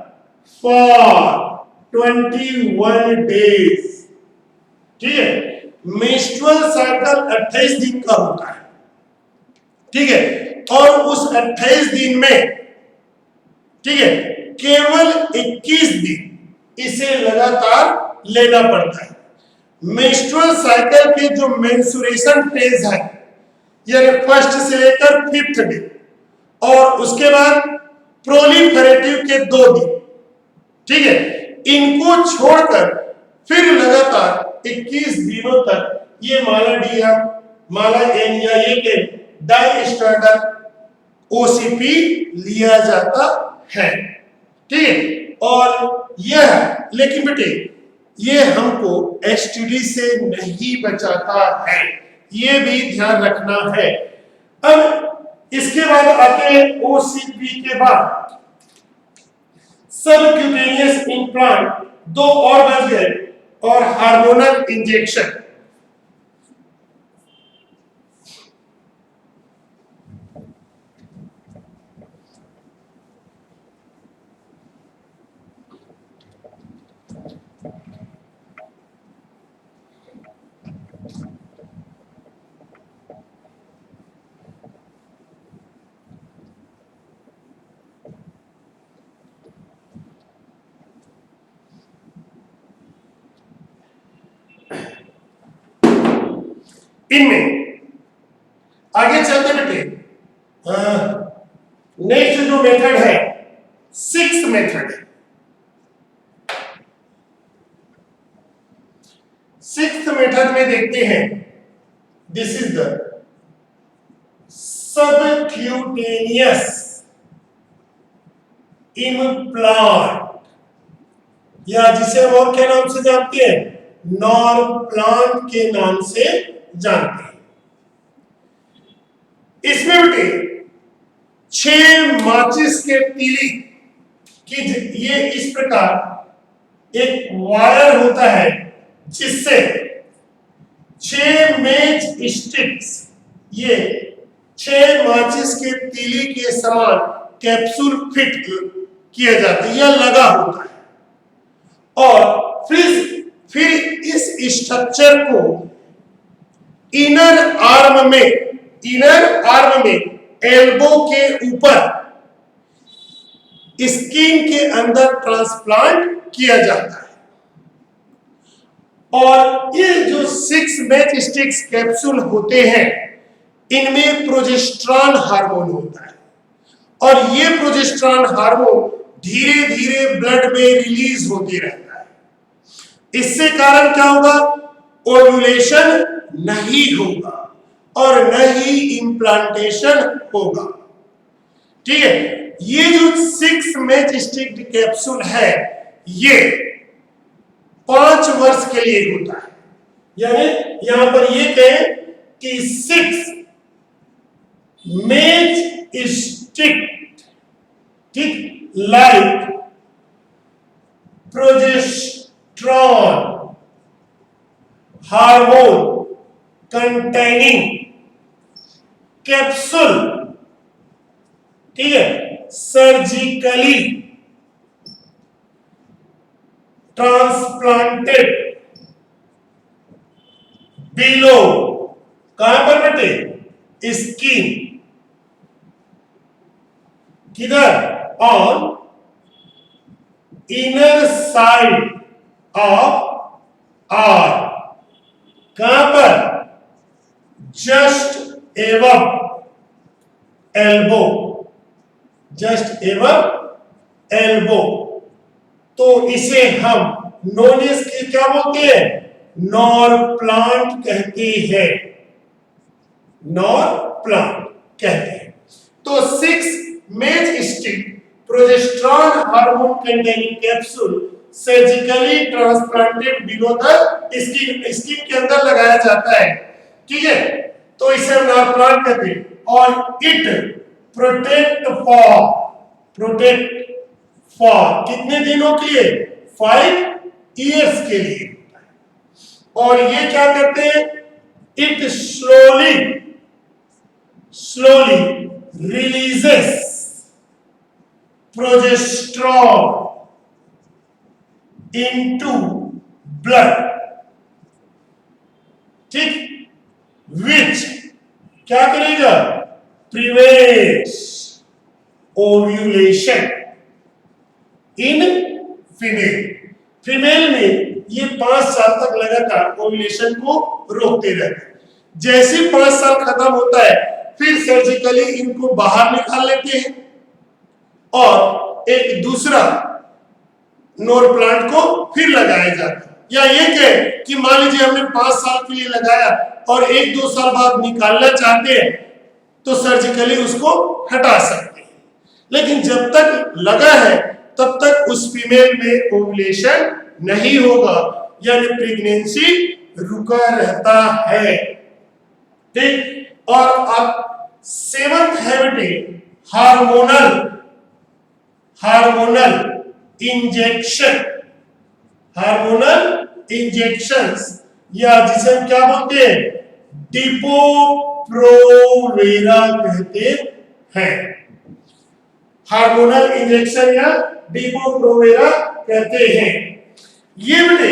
Speaker 1: फॉर 21 डेज, ठीक है। मेंस्ट्रुअल साइकिल 28 दिन का होता है, ठीक है, और उस 28 दिन में, ठीक है, केवल 21 दिन इसे लगातार लेना पड़ता है। मेंस्ट्रुअल साइकिल के जो मेंस्ट्रुएशन फेज है, यानी फर्स्ट से लेकर 5th डे, और उसके बाद प्रोलिफेरेटिव के 2 दिन, ठीक है, इनको छोड़कर फिर लगातार 21 दिनों तक ये माला डी या माला एन या ये डाइएस्ट्राइडल ओसीपी लिया जाता है, ठीक है। और यह लेकिन बेटे ये हमको एसटीडी से नहीं बचाता है, ये भी ध्यान रखना है। अब इसके बाद आते हैं ओसीपी के बाद सबक्यूटेनियस इम्प्लांट, 2 और बच गए, और हार्मोनल इंजेक्शन। इनमें आगे चलते बेटे नेक्स्ट जो मेथड है 6th मेथड है। 6th मेथड में देखते हैं, this is the subcutaneous implant, या जिसे हम और क्या नाम से जानते हैं? नॉरप्लांट के नाम से जानते हैं। इसमें बेटे 6 माचिस के तीली की ये इस प्रकार एक वायर होता है जिससे 6 मैच स्टिक्स, ये 6 माचिस के तीली के समान कैप्सूल फिट किया जाता है या लगा होता है, और फिर इस स्ट्रक्चर को इनर आर्म में एल्बो के ऊपर स्किन के अंदर ट्रांसप्लांट किया जाता है। और ये जो 6 मैच स्टिक्स कैप्सूल होते हैं, इनमें प्रोजेस्टेरॉन हार्मोन होता है, और ये प्रोजेस्टेरॉन हार्मोन धीरे धीरे ब्लड में रिलीज होते रहता है। इससे कारण क्या होगा? ओव्यूलेशन नहीं होगा, और न ही इम्प्लांटेशन होगा। ठीक है, ये जो 6 मैच स्टिक्ड कैप्सूल है ये 5 वर्ष के लिए होता है। यानी यहां पर ये कहें कि 6 मैच स्टिक्ड, ठीक, like progesterone hormone containing capsule, ठीक है, सर्जिकली ट्रांसप्लांटेड बिलो, कहां पर बेटे, स्किन, किधर, on inner side of arm, कहां पर, just above elbow, just above elbow. तो इसे हम नोनेस की क्या बोलते हैं, नॉर प्लांट कहते हैं, नॉर प्लांट कहते हैं। तो 6 match stick progesterone hormone containing capsule surgically transplanted below the skin, skin के अंदर लगाया जाता है। ठीक है, तो इसे हम नॉर प्लांट कहते हैं। और इट प्रोटेक्ट फॉर कितने दिनों के लिए, 5 इयर्स के लिए। और ये क्या करते हैं, it slowly releases progesterone into blood, ठीक, विच क्या करेगा, prevents ovulation in female. Female में ये 5 साल तक लगातार ओव्यूलेशन को रोकते रहते हैं। जैसे 5 साल खत्म होता है फिर सर्जिकली इनको बाहर निकाल लेते हैं और एक दूसरा नॉर प्लांट को फिर लगाया जाता है। या ये कहे कि मान लीजिए हमने 5 साल के लिए लगाया और 1-2 साल बाद निकालना चाहते हैं तो सर्जिकली उसको हटा सकते हैं। लेकिन जब तक लगा है तब तक उस फीमेल में ओव्यूलेशन नहीं होगा, यानी प्रेगनेंसी रुका रहता है। ठीक, और अब 7th हैबिट हार्मोनल इंजेक्शंस, या जिसे हम क्या बोलते हैं, डिपो प्रोवेरा कहते हैं। हार्मोनल इंजेक्शन या डिपो प्रोवेरा कहते हैं। ये बेटे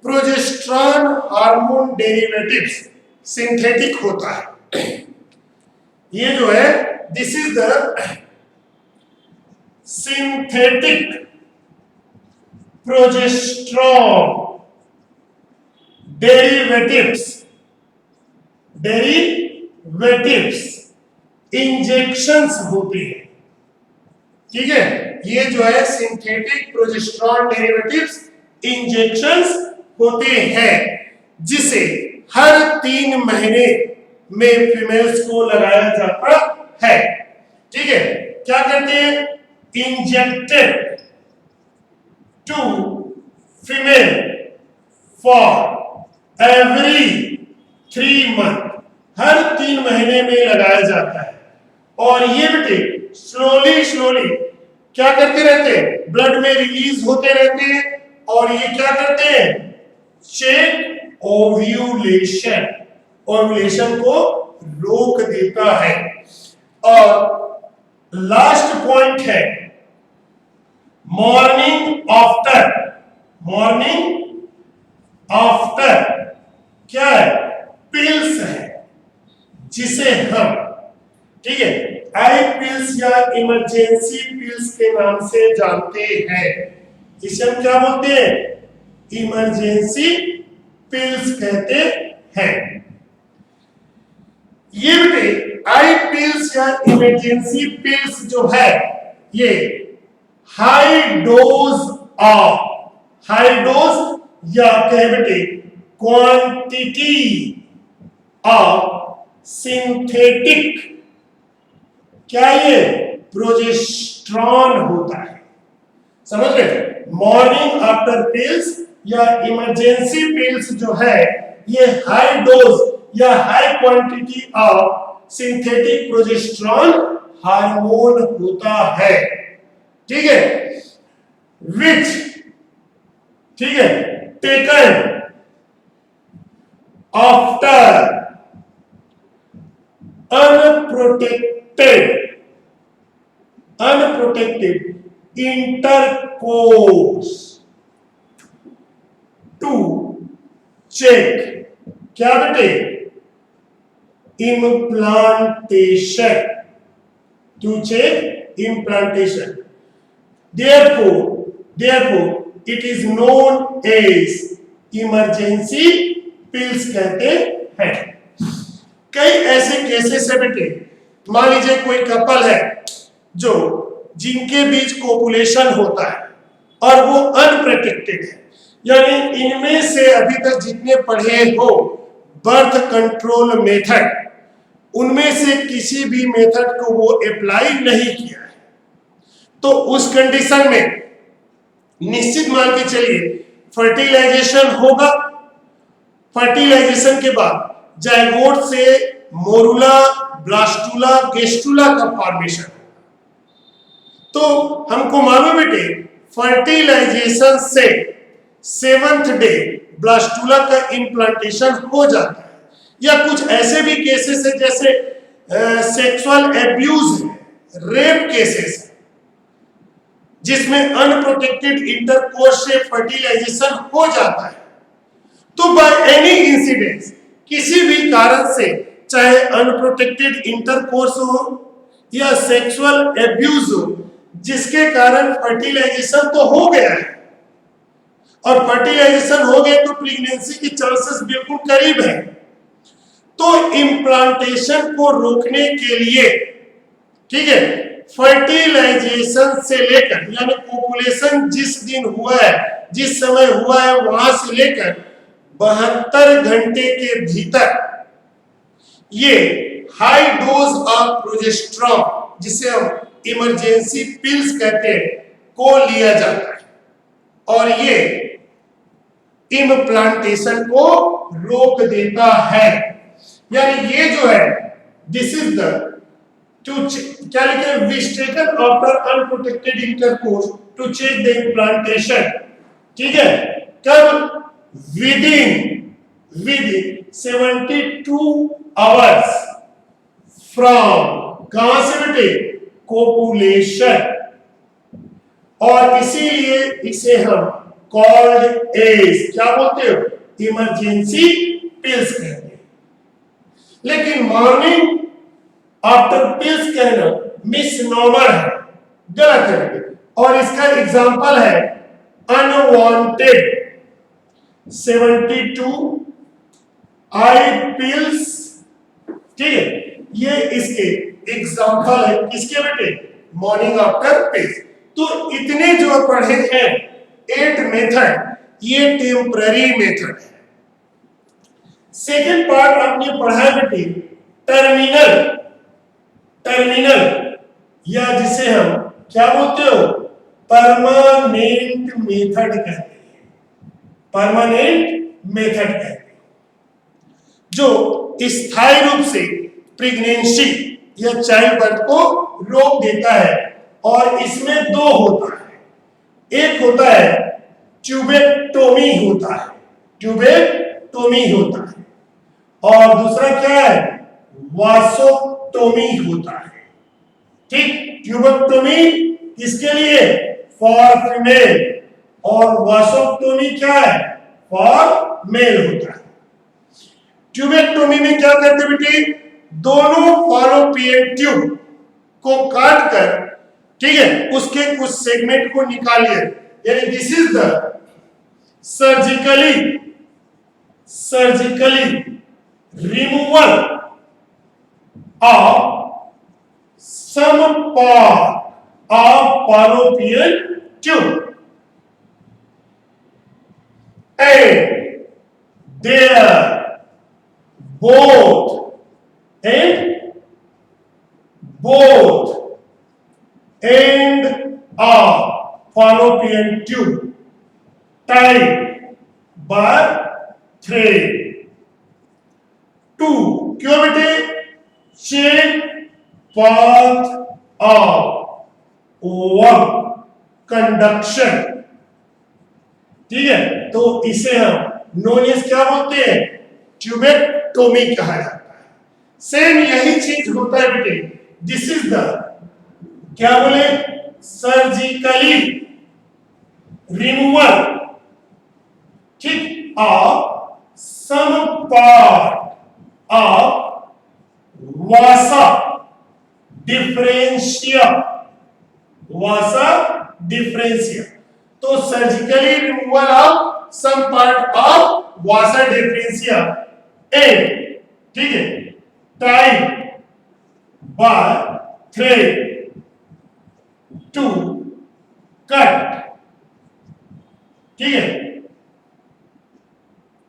Speaker 1: प्रोजेस्टेरॉन हार्मोन डेरिवेटिव्स सिंथेटिक होता है। ये जो है this is the synthetic progesterone derivatives injections होते हैं। ठीक है, ये जो है सिंथेटिक प्रोजेस्टेरॉन डेरिवेटिव्स इंजेक्शंस होते हैं जिसे हर 3 महीने में फीमेल्स को लगाया जाता है। ठीक है, क्या कहते हैं, injected to female for every 3 month, हर 3 महीने में लगाया जाता है। और ये बेटे स्लोली क्या करते रहते हैं, ब्लड में रिलीज होते रहते हैं और ये क्या करते हैं, चेक ओव्यूलेशन को रोक देता है। और लास्ट पॉइंट है मॉर्निंग आफ्टर क्या है, पिल्स है जिसे हम, ठीक है, आई पिल्स या इमरजेंसी पिल्स के नाम से जानते हैं। इसे हम क्या बोलते हैं, इमरजेंसी पिल्स कहते हैं। ये बेटे आई पिल्स या इमरजेंसी पिल्स जो है ये हाई डोज या कहे बेटे क्वांटिटी ऑफ सिंथेटिक क्या ये प्रोजेस्टेरॉन होता है। समझ रहे? मॉर्निंग आफ्टर पिल्स या इमरजेंसी पिल्स जो है ये हाई डोज या high quantity of synthetic progesterone hormone होता है। ठीक है, विच ठीक है taken after unprotected intercourse to check क्या बेटे implantation, to check implantation, therefore it is known as emergency pills कहते हैं। कई ऐसे केसेस है बेटे, मान लीजिए कोई कपल है जो जिनके बीच कोपुलेशन होता है और वो अनप्रोटेक्टेड है, यानी इनमें से अभी तक जितने पढ़े हो बर्थ कंट्रोल मेथड, उनमें से किसी भी मेथड को वो अप्लाई नहीं किया है, तो उस कंडीशन में निश्चित मान के चलिए फर्टिलाइजेशन होगा। फर्टिलाइजेशन के बाद जाइगोट से मोरुला, ब्लास्टुला, गेस्टुला का फॉर्मेशन। तो हमको मालूम बेटे फर्टिलाइजेशन से 7th डे ब्लास्टुला का इम्प्लांटेशन हो जाता है। या कुछ ऐसे भी केसेस है जैसे सेक्सुअल एब्यूज है, रेप केसेस है, जिसमें अनप्रोटेक्टेड इंटरकोर्स से फर्टिलाइजेशन हो जाता है। तो बाय एनी इंसिडेंस, किसी भी कारण से, चाहे अनप्रोटेक्टेड इंटरकोर्स हो या सेक्सुअल एब्यूज हो, जिसके कारण फर्टिलाइजेशन तो हो गया है और फर्टिलाइजेशन हो गए तो प्रेगनेंसी की चांसेस बिल्कुल करीब है, तो इम्प्लांटेशन को रोकने के लिए, ठीक है, फर्टिलाइजेशन से लेकर यानी कोपुलेशन जिस दिन हुआ है, जिस समय हुआ है, वहां से लेकर 72 घंटे के भीतर ये हाई डोज ऑफ प्रोजेस्टेरॉन, जिसे हम इमरजेंसी पिल्स कहते हैं, को लिया जाता है और ये इम्प्लांटेशन को रोक देता है। यानी ये जो है दिस इज द टू क्या लिखे, which taken after unprotected intercourse to check the implantation. ठीक है, कब? विदिन 72 आवर्स फ्रॉम, कहां से बेटे? कोपुलेशन। और इसीलिए इसे हम कॉल्ड एज क्या बोलते हो? इमरजेंसी पिल्स कहते हैं। लेकिन मॉर्निंग आफ्टर पिल्स कहना मिसनॉमर है, गलत है। और इसका एग्जांपल है अनवांटेड 72 आई पिल्स। ठीक है, ये इसके एग्जांपल है, किसके बेटे? Morning after pills. तो इतने जो पढ़े हैं 8 मेथड, ये टेम्पररी मेथड है। सेकेंड पार्ट आपने पढ़ा है बेटे टर्मिनल या जिसे हम क्या बोलते हो? परमानेंट मेथड कहते हैं। परमानेंट मेथड कहते हैं जो स्थायी रूप से प्रेगनेंसी या चाइल्ड बर्थ को रोक देता है। और इसमें 2 होता है, एक होता है ट्यूबेक्टोमी होता है, ट्यूबेक्टोमी होता है, और दूसरा क्या है? वासोक्टोमी होता है। ठीक, ट्यूबेक्टोमी किसके लिए? फॉर फीमेल, और वासोक्टोमी क्या है? फॉर मेल होता है। ट्यूबेक्टोमी में क्या करते बेटे? दोनों फॉलोपियन ट्यूब को काट कर, ठीक है, उसके कुछ सेगमेंट को निकालिए। यानी this is the surgically removal of some part of fallopian tube and there both and both end of fallopian tube tied by thread. 2 क्यों बेटे? Check path of worm conduction. ठीक है, तो इसे हम नोन क्या बोलते हैं? ट्यूबेक्टोमी कहा जाता है। सेम यही चीज होता है बेटे, दिस इज द क्या बोले, सर्जिकली रिमूवल, ठीक, of some part of vasa differentia, vasa differentia. तो surgically removal of some part of vasa differentia and, ठीक है, tied by thread to cut, ठीक है,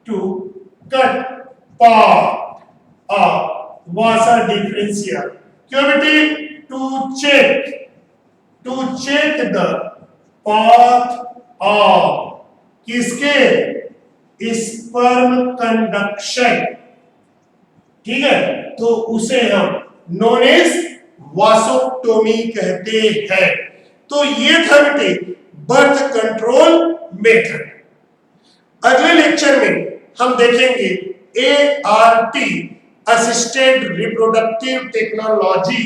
Speaker 1: to cut part of vasa differentia. क्यों बेटी? To check the path of किसके? Sperm conduction, ठीक है, तो उसे हम नोन एज वासोक्टोमी कहते हैं। तो ये था बेटे बर्थ कंट्रोल मेथड। अगले लेक्चर में हम देखेंगे ART असिस्टेड रिप्रोडक्टिव टेक्नोलॉजी